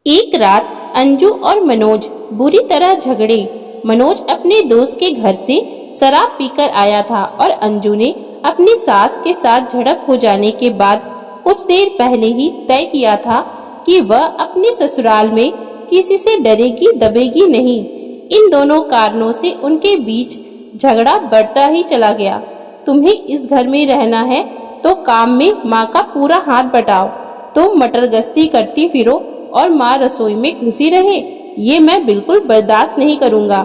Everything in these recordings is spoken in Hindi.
एक रात अंजू और मनोज बुरी तरह झगड़े। मनोज अपने दोस्त के घर से शराब पीकर आया था और अंजू ने अपनी सास के साथ झड़प हो जाने के बाद कुछ देर पहले ही तय किया था कि वह अपने ससुराल में किसी से डरेगी दबेगी नहीं। इन दोनों कारणों से उनके बीच झगड़ा बढ़ता ही चला गया। तुम्हें इस घर में रहना है तो काम में माँ का पूरा हाथ बटाओ, तुम मटर गश्ती करती फिरो और माँ रसोई में घुसी रहे, ये मैं बिल्कुल बर्दाश्त नहीं करूँगा।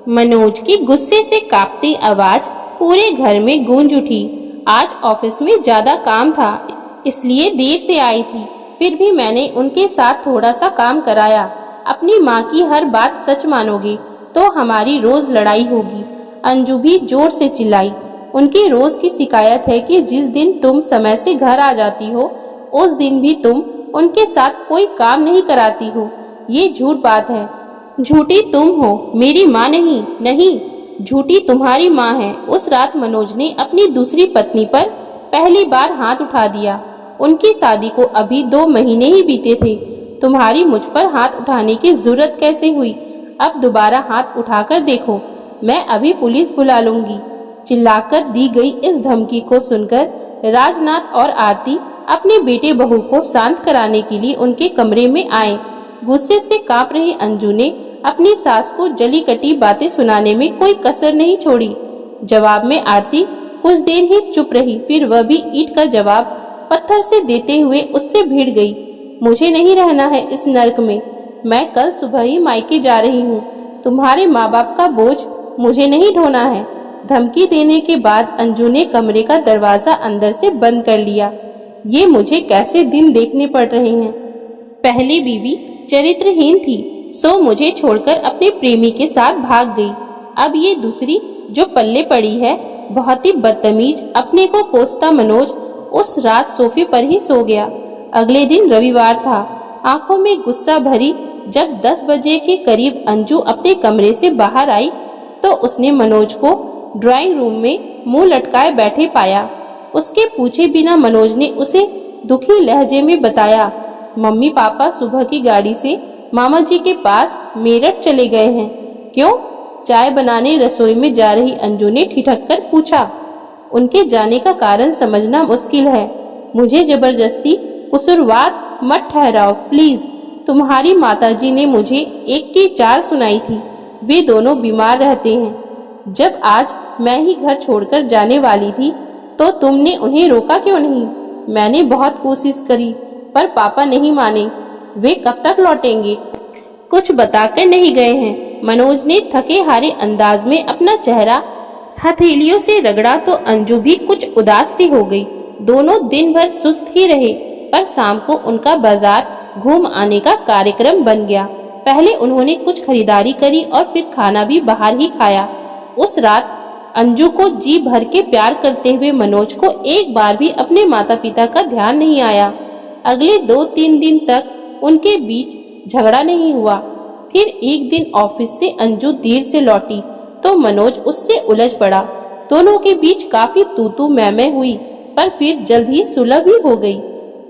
मनोज की गुस्से से कांपती आवाज पूरे घर में गूंज उठी। आज ऑफिस में ज्यादा काम था इसलिए देर से आई थी, फिर भी मैंने उनके साथ थोड़ा सा काम कराया। अपनी माँ की हर बात सच मानोगे तो हमारी रोज लड़ाई होगी। अंजू भी जोर से चिल्लाई। उनकी रोज की शिकायत है कि जिस दिन तुम समय से घर आ जाती हो उस दिन भी तुम उनके साथ कोई काम नहीं कराती हो। ये झूठ बात है। झूठी तुम हो, मेरी माँ नहीं। नहीं, झूठी तुम्हारी माँ है। उस रात मनोज ने अपनी दूसरी पत्नी पर पहली बार हाथ उठा दिया। उनकी शादी को अभी 2 महीने ही बीते थे। तुम्हारी मुझ पर हाथ उठाने की जरूरत कैसे हुई? अब दोबारा हाथ उठाकर देखो, मैं अभी पुलिस बुला लूंगी। चिल्लाकर दी गई इस धमकी को सुनकर राजनाथ और आरती अपने बेटे बहू को शांत कराने के लिए उनके कमरे में आए। गुस्से से कांप रही अंजू ने अपनी सास को जली कटी बातें सुनाने में कोई कसर नहीं छोड़ी। जवाब में आरती कुछ देर ही चुप रही, फिर वह भी ईंट का जवाब पत्थर से देते हुए उससे भिड़ गई। मुझे नहीं रहना है इस नर्क में। मैं कल सुबह ही मायके जा रही हूँ। तुम्हारे माँ बाप का बोझ मुझे नहीं ढोना है। धमकी देने के बाद अंजू ने कमरे का दरवाजा अंदर से बंद कर लिया। ये मुझे कैसे दिन देखने पड़ रहे हैं। पहली बीवी चरित्रहीन थी, सो मुझे छोड़कर अपने प्रेमी के साथ भाग गई। अब ये दूसरी जो पल्ले पड़ी है, बहुत ही बदतमीज। अपने को कोसता मनोज उस रात सोफे पर ही सो गया। अगले दिन रविवार था। आंखों में गुस्सा भरी जब 10 बजे के करीब अंजू अपने कमरे से बाहर आई तो उसने मनोज को ड्राइंग रूम में मुंह लटकाए बैठे पाया। उसके पूछे बिना मनोज ने उसे दुखी लहजे में बताया, मम्मी पापा सुबह की गाड़ी से मामा जी के पास मेरठ चले गए हैं। क्यों? चाय बनाने रसोई में जा रही अंजू ने ठिठक कर पूछा। उनके जाने का कारण समझना मुश्किल है। मुझे जबरदस्ती कसूरवार मत ठहराओ प्लीज। तुम्हारी माताजी ने मुझे 1 की 4 सुनाई थी। वे दोनों बीमार रहते हैं। जब आज मैं ही घर छोड़कर जाने वाली थी तो तुमने उन्हें रोका क्यों नहीं? मैंने बहुत कोशिश करी पर पापा नहीं माने। वे कब तक लौटेंगे? कुछ बताकर नहीं गए हैं। मनोज ने थके हारे अंदाज में अपना चेहरा हथेलियों से रगड़ा तो अंजू भी कुछ उदास सी हो गई। दोनों दिन भर सुस्त ही रहे पर शाम को उनका बाजार घूम आने का कार्यक्रम बन गया। पहले उन्होंने कुछ खरीदारी करी और फिर खाना भी बाहर ही खाया। उस रात अंजू को जी भर के प्यार करते हुए मनोज को एक बार भी अपने माता पिता का ध्यान नहीं आया। अगले 2-3 दिन तक उनके बीच झगड़ा नहीं हुआ। फिर एक दिन ऑफिस से अंजू देर से लौटी तो मनोज उससे उलझ पड़ा। दोनों के बीच काफी तू मैं हुई पर फिर जल्द ही सुलह भी हो गई।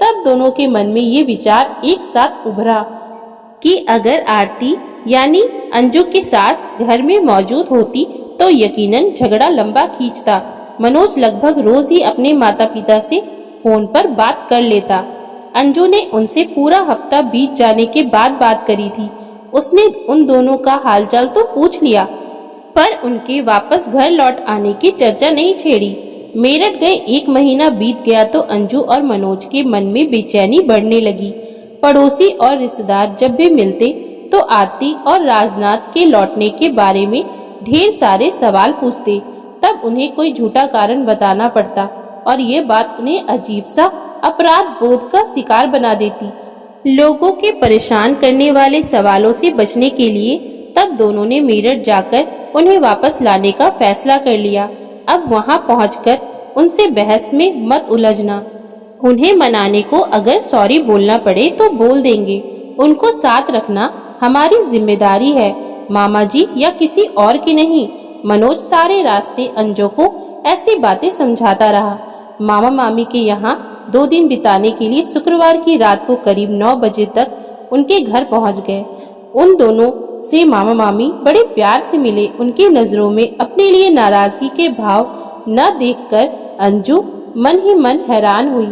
तब दोनों के मन में ये विचार एक साथ उभरा कि अगर आरती यानी अंजू की सास घर में मौजूद होती तो यकीनन झगड़ा लंबा खींचता। मनोज लगभग रोज ही अपने माता पिता से फोन पर बात कर लेता। अंजू ने उनसे पूरा हफ्ता बीत जाने के बाद बात करी थी। उसने उन दोनों का हालचाल तो पूछ लिया पर उनके वापस घर लौट आने की चर्चा नहीं छेड़ी। मेरठ गए 1 महीना बीत गया तो अंजू और मनोज के मन में बेचैनी बढ़ने लगी। पड़ोसी और रिश्तेदार जब भी मिलते तो आरती और राजनाथ के लौटने के बारे में ढेर सारे सवाल पूछते। तब उन्हें कोई झूठा कारण बताना पड़ता और ये बात उन्हें अजीब सा अपराध बोध का शिकार बना देती। लोगों के परेशान करने वाले सवालों से बचने के लिए तब दोनों ने मेरठ जाकर उन्हें वापस लाने का फैसला कर लिया। अब वहां पहुंचकर उनसे बहस में मत उलझना। उन्हें मनाने को अगर सॉरी बोलना पड़े तो बोल देंगे। उनको साथ रखना हमारी जिम्मेदारी है, मामा जी या किसी और की नहीं। मनोज सारे रास्ते अंजू को ऐसी बातें समझाता रहा। मामा मामी के यहाँ 2 दिन बिताने के लिए शुक्रवार की रात को करीब 9 बजे तक उनके घर पहुंच गए। उन दोनों से मामा मामी बड़े प्यार से मिले। उनकी नजरों में अपने लिए नाराजगी के भाव न देखकर अंजू मन ही मन हैरान हुई।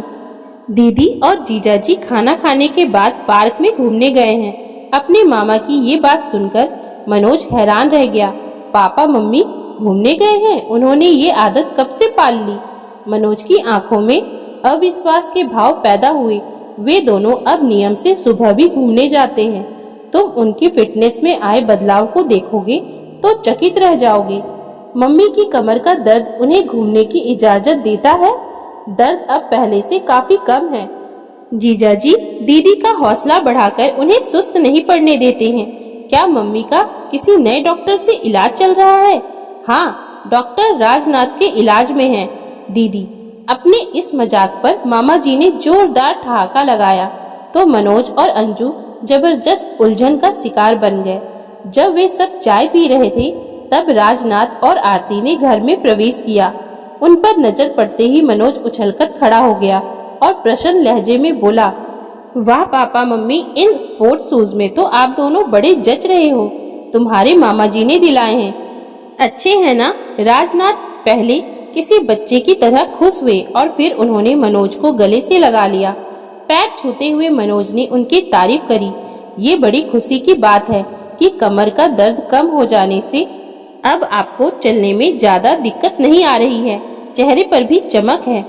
दीदी और जीजाजी खाना खाने के बाद पार्क में घूमने गए हैं। अपने मामा की ये बात सुनकर मनोज हैरान रह गया। पापा मम्मी घूमने गए हैं? उन्होंने ये आदत कब से पाल ली? मनोज की आंखों में अविश्वास के भाव पैदा हुए। वे दोनों अब नियम से सुबह भी घूमने जाते हैं। तुम उनकी फिटनेस में आए बदलाव को देखोगे तो चकित रह जाओगे। मम्मी की कमर का दर्द उन्हें घूमने की इजाजत देता है। दर्द अब पहले से काफी कम है। जीजाजी दीदी का हौसला बढ़ाकर उन्हें सुस्त नहीं पड़ने देते हैं। क्या मम्मी का किसी नए डॉक्टर से इलाज चल रहा है? हाँ, डॉक्टर राजनाथ के इलाज में है। दीदी अपने इस मजाक पर मामा जी ने जोरदार ठहाका लगाया तो मनोज और अंजू जबरदस्त उलझन का शिकार बन गए। जब वे सब चाय पी रहे थे तब राजनाथ और आरती ने घर में प्रवेश किया। उन पर नजर पड़ते ही मनोज उछलकर खड़ा हो गया और प्रसन्न लहजे में बोला, वाह papa mummy, in sports shoes में तो आप दोनों बड़े जच रहे हो। तुम्हारे मामा जी ने दिलाए हैं, अच्छे हैं ना? राजनाथ पहले किसी बच्चे की तरह खुश हुए और फिर उन्होंने मनोज को गले से लगा लिया। पैर छूते हुए मनोज ने उनकी तारीफ करी। ये बड़ी खुशी की बात है कि कमर का दर्द कम हो जाने से अब आपको चलने में ज्यादा दिक्कत नहीं आ रही है। चेहरे पर भी चमक है।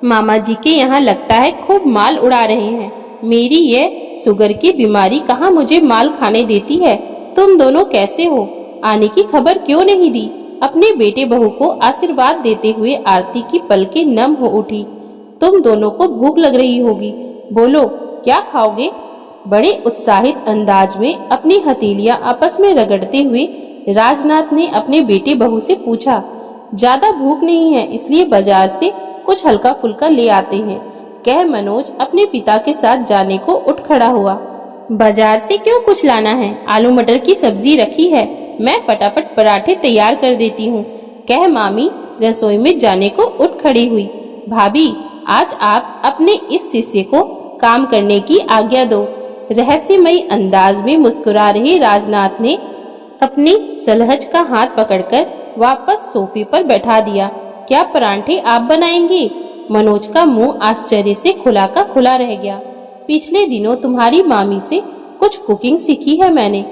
मामा जी के यहाँ लगता है खूब माल उड़ा रहे हैं। मेरी ये शुगर की बीमारी कहाँ मुझे माल खाने देती है। तुम दोनों कैसे हो? आने की खबर क्यों नहीं दी? अपने बेटे बहू को आशीर्वाद देते हुए आरती की पलकें नम हो उठी। तुम दोनों को भूख लग रही होगी, बोलो क्या खाओगे? बड़े उत्साहित अंदाज में अपनी हथेलियां आपस में रगड़ते हुए राजनाथ ने अपने बेटे बहू से पूछा। ज्यादा भूख नहीं है, इसलिए बाजार से कुछ हल्का फुल्का ले आते हैं, कह मनोज अपने पिता के साथ जाने को उठ खड़ा हुआ। बाजार से क्यों कुछ लाना है? आलू मटर की सब्जी रखी है, मैं फटाफट पराठे तैयार कर देती हूँ, कह मामी रसोई में जाने को उठ खड़ी हुई। भाभी, आज आप अपने इस शिष्य को काम करने की आज्ञा दो। रहस्यमयी अंदाज में मुस्कुरा रहे राजनाथ ने अपनी सलहज का हाथ पकड़कर वापस सोफे पर बैठा दिया। क्या पराठे आप बनाएंगे? मनोज का मुंह आश्चर्य से खुला का खुला रह गया। पिछले दिनों तुम्हारी मामी से कुछ कुकिंग सीखी है मैंने।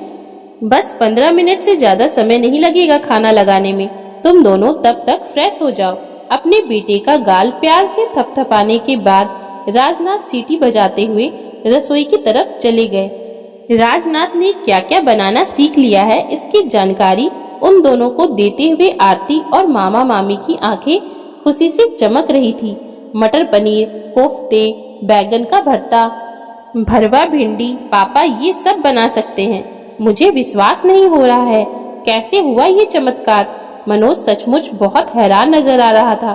बस 15 मिनट से ज्यादा समय नहीं लगेगा खाना लगाने में। तुम दोनों तब तक फ्रेश हो जाओ। अपने बेटे का गाल प्यार से थपथपाने के बाद राजनाथ सीटी बजाते हुए रसोई की तरफ चले गए। राजनाथ ने क्या क्या बनाना सीख लिया है इसकी जानकारी उन दोनों को देते हुए आरती और मामा मामी की आंखें खुशी से चमक रही थी। मटर पनीर, कोफ्ते, बैगन का भरता, भरवा भिंडी, पापा ये सब बना सकते हैं। मुझे विश्वास नहीं हो रहा है, कैसे हुआ ये चमत्कार? मनोज सचमुच बहुत हैरान नजर आ रहा था,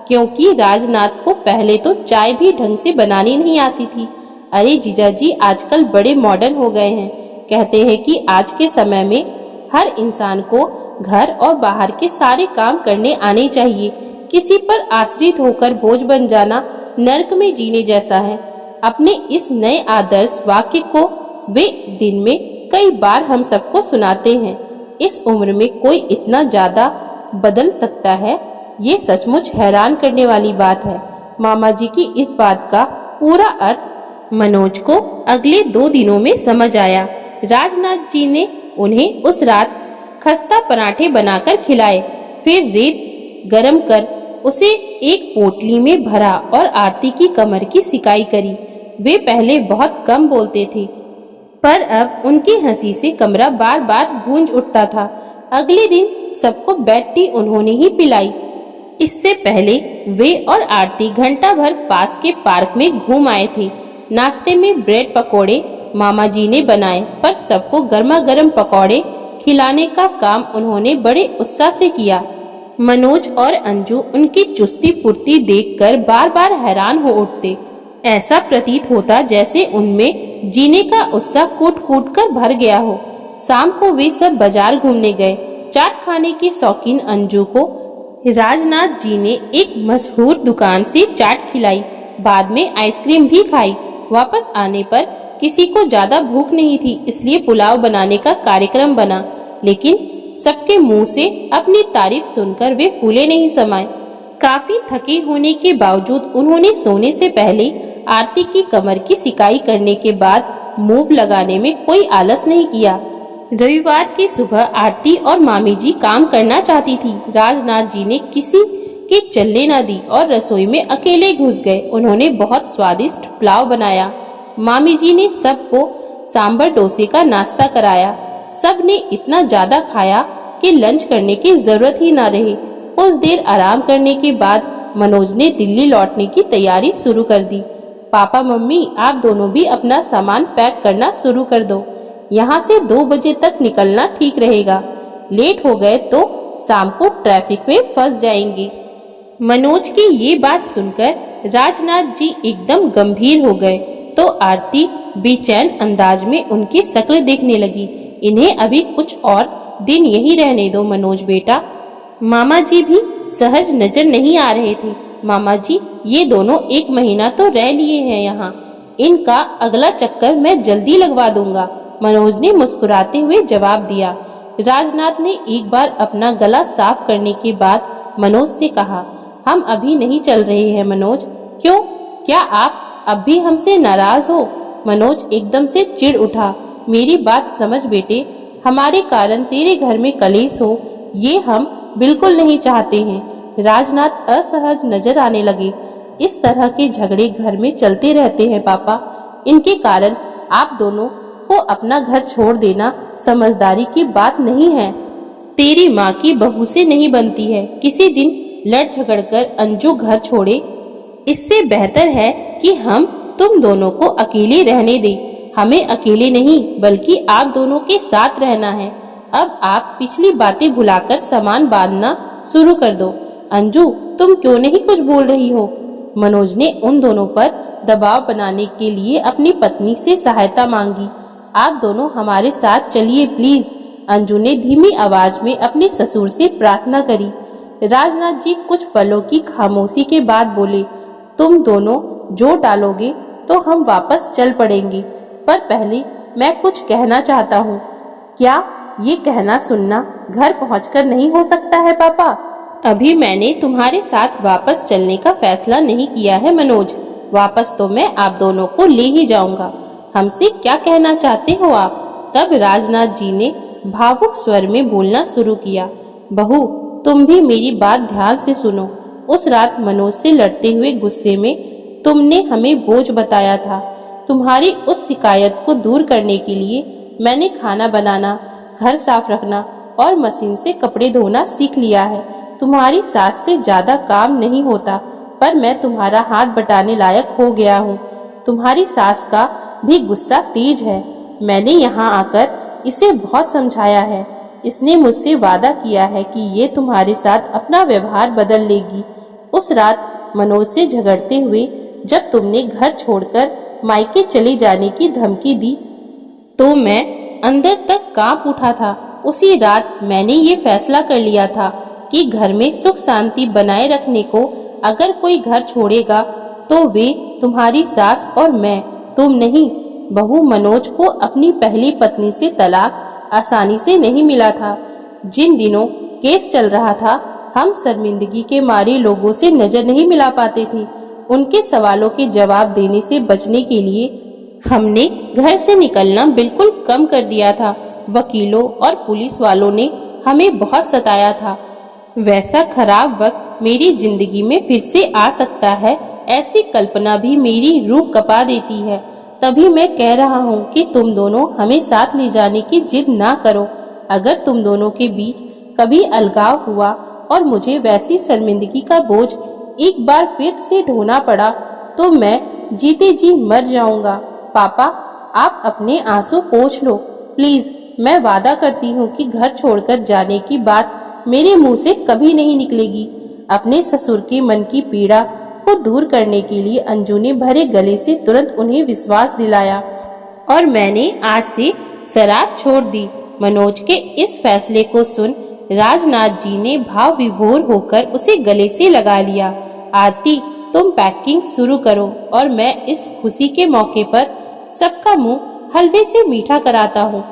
क्योंकि राजनाथ को पहले तो चाय भी ढंग से बनानी नहीं आती थी। अरे जीजाजी आजकल बड़े मॉडर्न हो गए हैं। कहते हैं कि आज के समय में हर इंसान को घर और बाहर के सारे काम करने आने चाहिए। किसी पर आश्रित होकर बोझ बन जाना नर्क में जीने जैसा है। अपने इस नए आदर्श वाक्य को वे दिन में कई बार हम सबको सुनाते हैं। इस उम्र में कोई इतना ज्यादा बदल सकता है, ये सचमुच हैरान करने वाली बात है। मामा जी की इस बात का पूरा अर्थ मनोज को अगले 2 दिनों में समझ आया। राजनाथ जी ने उन्हें उस रात खस्ता पराठे बनाकर खिलाए, फिर रेत गरम कर उसे एक पोटली में भरा और आरती की कमर की सिकाई करी। वे पहले बहुत कम बोलते थे, पर अब उनकी हंसी से कमरा बार बार गूंज उठता था। अगले दिन सबको बेड टी उन्होंने ही पिलाई। इससे पहले वे और आरती घंटा भर पास के पार्क में घूम आए थे। नाश्ते में ब्रेड पकोड़े मामा जी ने बनाए, पर सबको गर्मा गर्म पकोड़े खिलाने का काम उन्होंने बड़े उत्साह से किया। मनोज और अंजू उनकी चुस्ती फुर्ती देखकर बार बार हैरान हो उठते। ऐसा प्रतीत होता जैसे उनमें जीने का उत्साह कूट कूट कर भर गया हो। शाम को वे सब बाजार घूमने गए। चाट खाने की शौकीन अंजू को राजनाथ जी ने एक मशहूर दुकान से चाट खिलाई, बाद में आइसक्रीम भी खाई। वापस आने पर किसी को ज्यादा भूख नहीं थी, इसलिए पुलाव बनाने का कार्यक्रम बना। लेकिन सबके मुंह से अपनी तारीफ सुनकर वे फूले नहीं समाये। काफी थके होने के बावजूद उन्होंने सोने से पहले आरती की कमर की सिकाई करने के बाद मूव लगाने में कोई आलस नहीं किया। रविवार की सुबह आरती और मामी जी काम करना चाहती थी। राजनाथ जी ने किसी की चलने न दी और रसोई में अकेले घुस गए। उन्होंने बहुत स्वादिष्ट पुलाव बनाया। मामी जी ने सबको सांभर डोसे का नाश्ता कराया। सब ने इतना ज्यादा खाया कि लंच करने की जरूरत ही न रही। कुछ देर आराम करने के बाद मनोज ने दिल्ली लौटने की तैयारी शुरू कर दी। पापा मम्मी, आप दोनों भी अपना सामान पैक करना शुरू कर दो। यहाँ से 2 बजे तक निकलना ठीक रहेगा। लेट हो गए तो शाम को ट्रैफिक में फंस जाएंगे। मनोज की ये बात सुनकर राजनाथ जी एकदम गंभीर हो गए तो आरती बेचैन अंदाज में उनकी शक्ल देखने लगी। इन्हें अभी कुछ और दिन यही रहने दो मनोज बेटा। मामा जी भी सहज नजर नहीं आ रहे थे। मामा जी, ये दोनों 1 महीना तो रह लिए हैं यहाँ। इनका अगला चक्कर मैं जल्दी लगवा दूंगा। मनोज ने मुस्कुराते हुए जवाब दिया। राजनाथ ने एक बार अपना गला साफ करने के बाद मनोज से कहा, हम अभी नहीं चल रहे हैं मनोज। क्यों? क्या आप अब भी हमसे नाराज हो? मनोज एकदम से चिढ़ उठा। मेरी बात समझ बेटे, हमारे कारण तेरे घर में कलेश हो, ये हम बिल्कुल नहीं चाहते हैं। राजनाथ असहज नजर आने लगे। इस तरह के झगड़े घर में चलते रहते हैं पापा। इनके कारण आप दोनों को अपना घर छोड़ देना समझदारी की बात नहीं है। तेरी माँ की बहू से नहीं बनती है। किसी दिन लड़ झगड़ कर अंजू घर छोड़े। इससे बेहतर है कि हम तुम दोनों को अकेले रहने दें। हमें अकेले नहीं बल्कि आप दोनों के साथ रहना है। अब आप पिछली बातें भुलाकर सामान बांधना शुरू कर दो। अंजू, तुम क्यों नहीं कुछ बोल रही हो? मनोज ने उन दोनों पर दबाव बनाने के लिए अपनी पत्नी से सहायता मांगी। आप दोनों हमारे साथ चलिए प्लीज। अंजू ने धीमी आवाज में अपने ससुर से प्रार्थना करी। राजनाथ जी कुछ पलों की खामोशी के बाद बोले, तुम दोनों जो टालोगे तो हम वापस चल पड़ेंगे, पर पहले मैं कुछ कहना चाहता हूँ। क्या ये कहना सुनना घर पहुँचकर नहीं हो सकता है पापा? अभी मैंने तुम्हारे साथ वापस चलने का फैसला नहीं किया है मनोज। वापस तो मैं आप दोनों को ले ही जाऊंगा। हमसे क्या कहना चाहते हो आप? तब राजनाथ जी ने भावुक स्वर में बोलना शुरू किया। बहू, तुम भी मेरी बात ध्यान से सुनो। उस रात मनोज से लड़ते हुए गुस्से में तुमने हमें बोझ बताया था। तुम्हारी उस शिकायत को दूर करने के लिए मैंने खाना बनाना, घर साफ रखना और मशीन से कपड़े धोना सीख लिया है। तुम्हारी सास से ज्यादा काम नहीं होता, पर मैं तुम्हारा हाथ बटाने लायक हो गया हूँ। तुम्हारी सास का भी गुस्सा तेज है। मैंने यहाँ आकर इसे बहुत समझाया है। इसने मुझसे वादा किया है कि ये तुम्हारे साथ अपना व्यवहार बदल लेगी। उस रात मनोज से झगड़ते हुए जब तुमने घर छोड़कर मायके चले जाने की धमकी दी तो मैं अंदर तक कांप उठा था। उसी रात मैंने ये फैसला कर लिया था कि घर में सुख शांति बनाए रखने को अगर कोई घर छोड़ेगा तो वे तुम्हारी सास और मैं, तुम नहीं। बहू, मनोज को अपनी पहली पत्नी से तलाक आसानी से नहीं मिला था। जिन दिनों केस चल रहा था हम शर्मिंदगी के मारे लोगों से नजर नहीं मिला पाते थे। उनके सवालों के जवाब देने से बचने के लिए हमने घर से निकलना बिल्कुल कम कर दिया था। वकीलों और पुलिस वालों ने हमें बहुत सताया था। वैसा खराब वक्त मेरी जिंदगी में फिर से आ सकता है, ऐसी कल्पना भी मेरी रूह कपा देती है। तभी मैं कह रहा हूँ कि तुम दोनों हमें साथ ले जाने की जिद ना करो। अगर तुम दोनों के बीच कभी अलगाव हुआ और मुझे वैसी शर्मिंदगी का बोझ एक बार फिर से ढोना पड़ा तो मैं जीते जी मर जाऊंगा। पापा, आप अपने आंसू पोंछ लो प्लीज। मैं वादा करती हूँ कि घर छोड़कर जाने की बात मेरे मुंह से कभी नहीं निकलेगी। अपने ससुर के मन की पीड़ा को दूर करने के लिए अंजू ने भरे गले से तुरंत उन्हें विश्वास दिलाया और मैंने आज से शराब छोड़ दी। मनोज के इस फैसले को सुन राजनाथ जी ने भाव विभोर होकर उसे गले से लगा लिया। आरती, तुम पैकिंग शुरू करो और मैं इस खुशी के मौके पर सबका मुंह हलवे से मीठा कराता हूँ।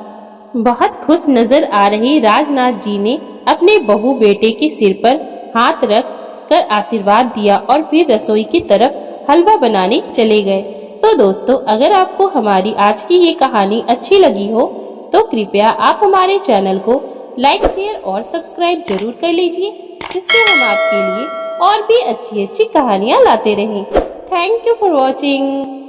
बहुत खुश नजर आ रहे राजनाथ जी ने अपने बहू बेटे के सिर पर हाथ रख कर आशीर्वाद दिया और फिर रसोई की तरफ हलवा बनाने चले गए। तो दोस्तों, अगर आपको हमारी आज की ये कहानी अच्छी लगी हो तो कृपया आप हमारे चैनल को लाइक, शेयर और सब्सक्राइब जरूर कर लीजिए, जिससे हम आपके लिए और भी अच्छी अच्छी कहानियाँ लाते रहें। Thank you for watching.